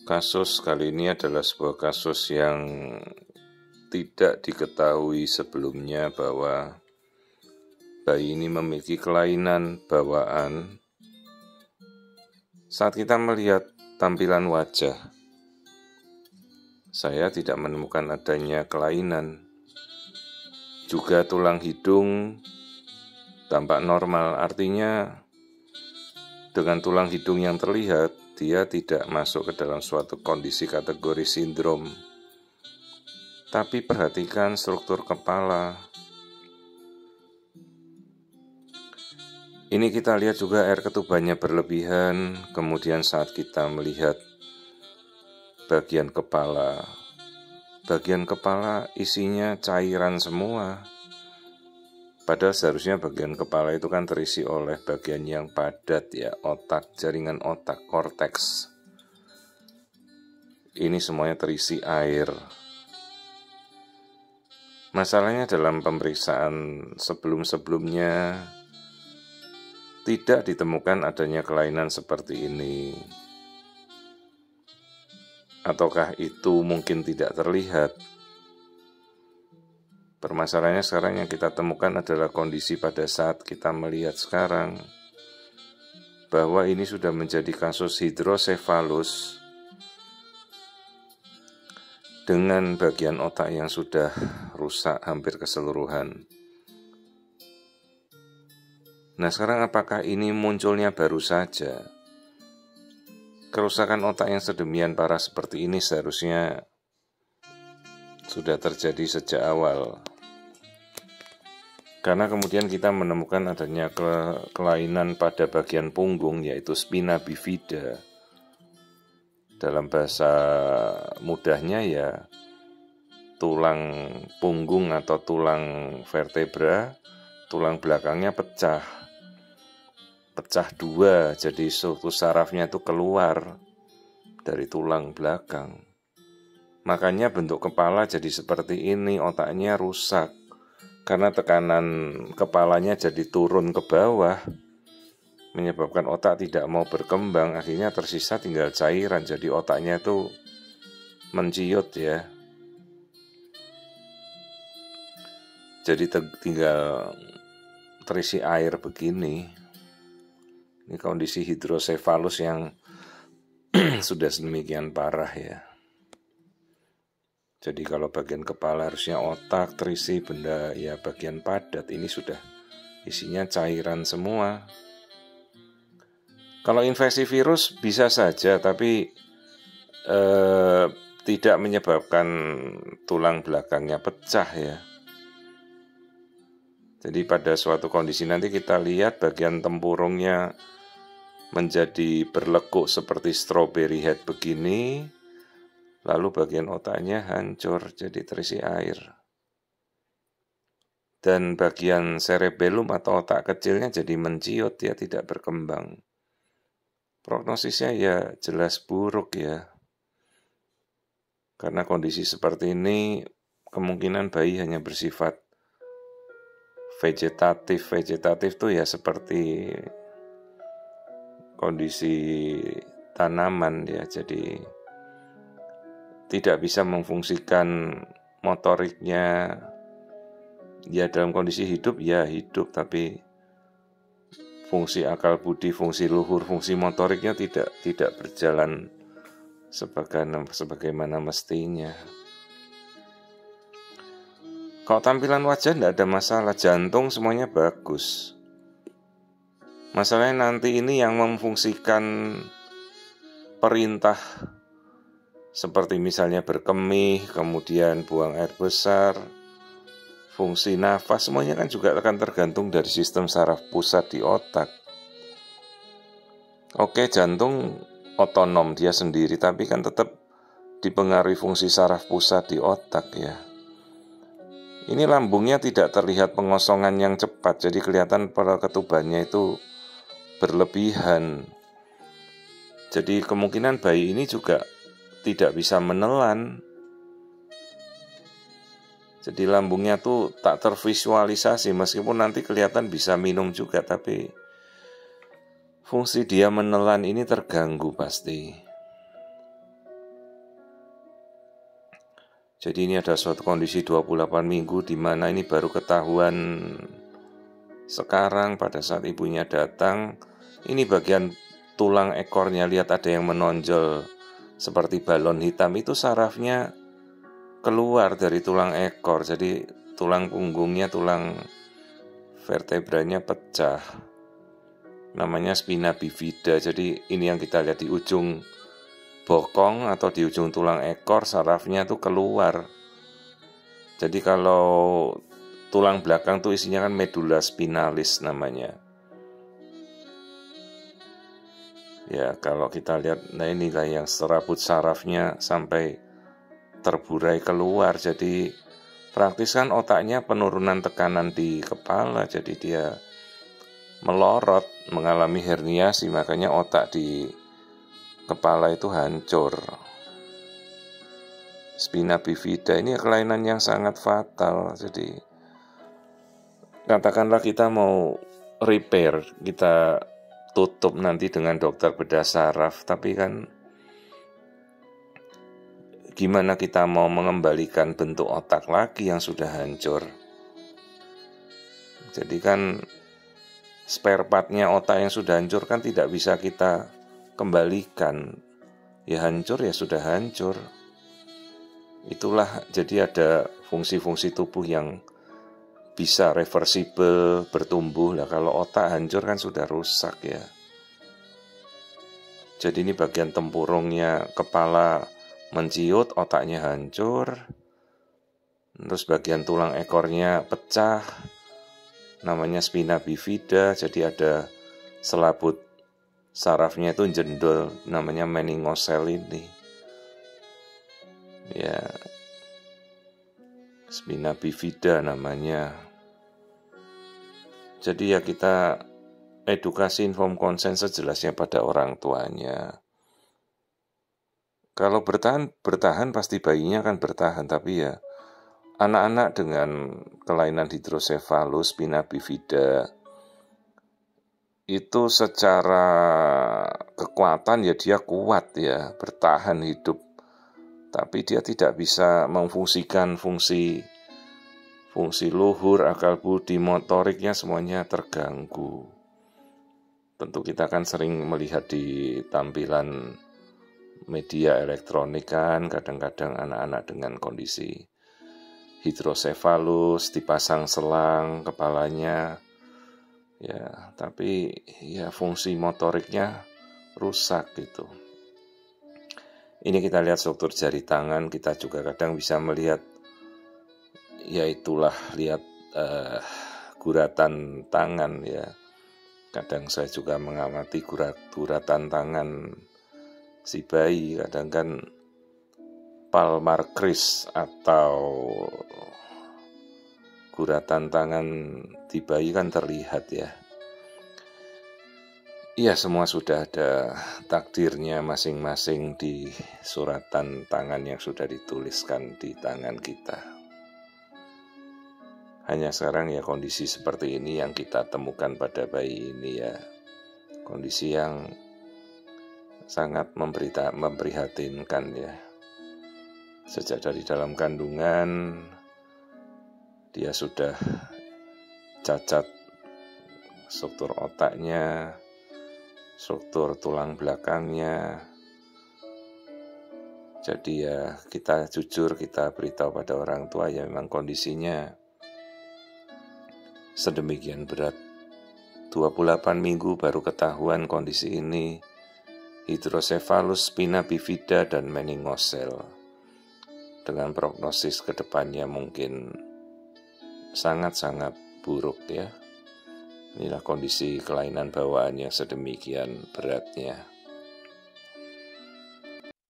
Kasus kali ini adalah sebuah kasus yang tidak diketahui sebelumnya bahwa bayi ini memiliki kelainan bawaan. Saat kita melihat tampilan wajah, saya tidak menemukan adanya kelainan. Juga tulang hidung tampak normal, artinya dengan tulang hidung yang terlihat, dia tidak masuk ke dalam suatu kondisi kategori sindrom. Tapi perhatikan struktur kepala. Ini kita lihat juga air ketubannya berlebihan, kemudian saat kita melihat bagian kepala isinya cairan semua. Padahal seharusnya bagian kepala itu kan terisi oleh bagian yang padat ya, otak, jaringan otak, korteks. Ini semuanya terisi air. Masalahnya dalam pemeriksaan sebelum-sebelumnya tidak ditemukan adanya kelainan seperti ini. Ataukah itu mungkin tidak terlihat? Permasalahannya sekarang yang kita temukan adalah kondisi pada saat kita melihat sekarang bahwa ini sudah menjadi kasus hidrosefalus dengan bagian otak yang sudah rusak hampir keseluruhan. Nah, sekarang apakah ini munculnya baru saja? Kerusakan otak yang sedemikian parah seperti ini seharusnya sudah terjadi sejak awal. Karena kemudian kita menemukan adanya kelainan pada bagian punggung, yaitu spina bifida. Dalam bahasa mudahnya ya tulang punggung atau tulang vertebra, tulang belakangnya pecah dua, jadi suatu sarafnya itu keluar dari tulang belakang. Makanya bentuk kepala jadi seperti ini, otaknya rusak. Karena tekanan kepalanya jadi turun ke bawah, menyebabkan otak tidak mau berkembang, akhirnya tersisa tinggal cairan, jadi otaknya itu menciut ya. Jadi tinggal terisi air begini. Ini kondisi hidrosefalus yang sudah sedemikian parah ya. Jadi kalau bagian kepala harusnya otak terisi benda ya bagian padat, ini sudah isinya cairan semua. Kalau infeksi virus bisa saja, tapi tidak menyebabkan tulang belakangnya pecah ya. Jadi pada suatu kondisi nanti kita lihat bagian tempurungnya menjadi berlekuk seperti strawberry head begini, lalu bagian otaknya hancur jadi terisi air. Dan bagian cerebellum atau otak kecilnya jadi menciut, dia tidak berkembang. Prognosisnya ya jelas buruk ya. Karena kondisi seperti ini kemungkinan bayi hanya bersifat vegetatif. Vegetatif itu ya seperti kondisi tanaman ya, jadi tidak bisa memfungsikan motoriknya. Ya dalam kondisi hidup ya hidup, tapi fungsi akal budi, fungsi luhur, fungsi motoriknya tidak berjalan sebagaimana mestinya. Kalau tampilan wajah tidak ada masalah, jantung semuanya bagus. Masalahnya nanti ini yang memfungsikan perintah seperti misalnya berkemih, kemudian buang air besar, fungsi nafas, semuanya kan juga akan tergantung dari sistem saraf pusat di otak. Oke, jantung otonom dia sendiri, tapi kan tetap dipengaruhi fungsi saraf pusat di otak ya. Ini lambungnya tidak terlihat pengosongan yang cepat, jadi kelihatan pada ketubannya itu berlebihan. Jadi kemungkinan bayi ini juga tidak bisa menelan. Jadi lambungnya tuh tak tervisualisasi, meskipun nanti kelihatan bisa minum juga, tapi fungsi dia menelan ini terganggu pasti. Jadi ini ada suatu kondisi 28 minggu di mana ini baru ketahuan sekarang pada saat ibunya datang. Ini bagian tulang ekornya, lihat ada yang menonjol seperti balon hitam, itu sarafnya keluar dari tulang ekor. Jadi tulang punggungnya, tulang vertebranya pecah. Namanya spina bifida. Jadi ini yang kita lihat di ujung bokong atau di ujung tulang ekor, sarafnya tuh keluar. Jadi kalau tulang belakang tuh isinya kan medula spinalis namanya. Ya kalau kita lihat, nah inilah yang serabut sarafnya sampai terburai keluar. Jadi praktis kan otaknya penurunan tekanan di kepala, jadi dia melorot, mengalami herniasi, makanya otak di kepala itu hancur. Spina bifida ini kelainan yang sangat fatal. Jadi katakanlah kita mau repair, kita tutup nanti dengan dokter bedah saraf, tapi kan gimana kita mau mengembalikan bentuk otak lagi yang sudah hancur? Jadi kan spare partnya otak yang sudah hancur kan tidak bisa kita kembalikan. Ya hancur ya sudah hancur. Itulah, jadi ada fungsi-fungsi tubuh yang bisa reversible, bertumbuh. Lah kalau otak hancur kan sudah rusak ya. Jadi ini bagian tempurungnya, kepala menciut, otaknya hancur. Terus bagian tulang ekornya pecah, namanya spina bifida. Jadi ada selaput sarafnya itu jendol, namanya meningocele ini. Ya, spina bifida namanya. Jadi ya kita edukasi, inform konsen sejelasnya pada orang tuanya. Kalau bertahan pasti bayinya akan bertahan, tapi ya anak-anak dengan kelainan hidrosefalus, spina bifida itu secara kekuatan ya dia kuat ya, bertahan hidup. Tapi dia tidak bisa memfungsikan fungsi luhur, akal budi, motoriknya semuanya terganggu. Tentu kita kan sering melihat di tampilan media elektronik kan, kadang-kadang anak-anak dengan kondisi hidrosefalus, dipasang selang kepalanya, ya, tapi ya fungsi motoriknya rusak gitu. Ini kita lihat struktur jari tangan, kita juga kadang bisa melihat, ya itulah, lihat guratan tangan ya. Kadang saya juga mengamati guratan tangan si bayi, kadang kan palmar crease atau guratan tangan di bayi kan terlihat ya. Iya, semua sudah ada takdirnya masing-masing di suratan tangan yang sudah dituliskan di tangan kita. Hanya sekarang ya kondisi seperti ini yang kita temukan pada bayi ini ya. Kondisi yang sangat memprihatinkan ya. Sejak dari dalam kandungan dia sudah cacat struktur otaknya, struktur tulang belakangnya. Jadi ya kita jujur, kita beritahu pada orang tua ya memang kondisinya sedemikian berat. 28 minggu baru ketahuan kondisi ini, hidrosefalus, spina bifida, dan meningocele. Dengan prognosis kedepannya mungkin sangat-sangat buruk ya. Inilah kondisi kelainan bawaan yang sedemikian beratnya.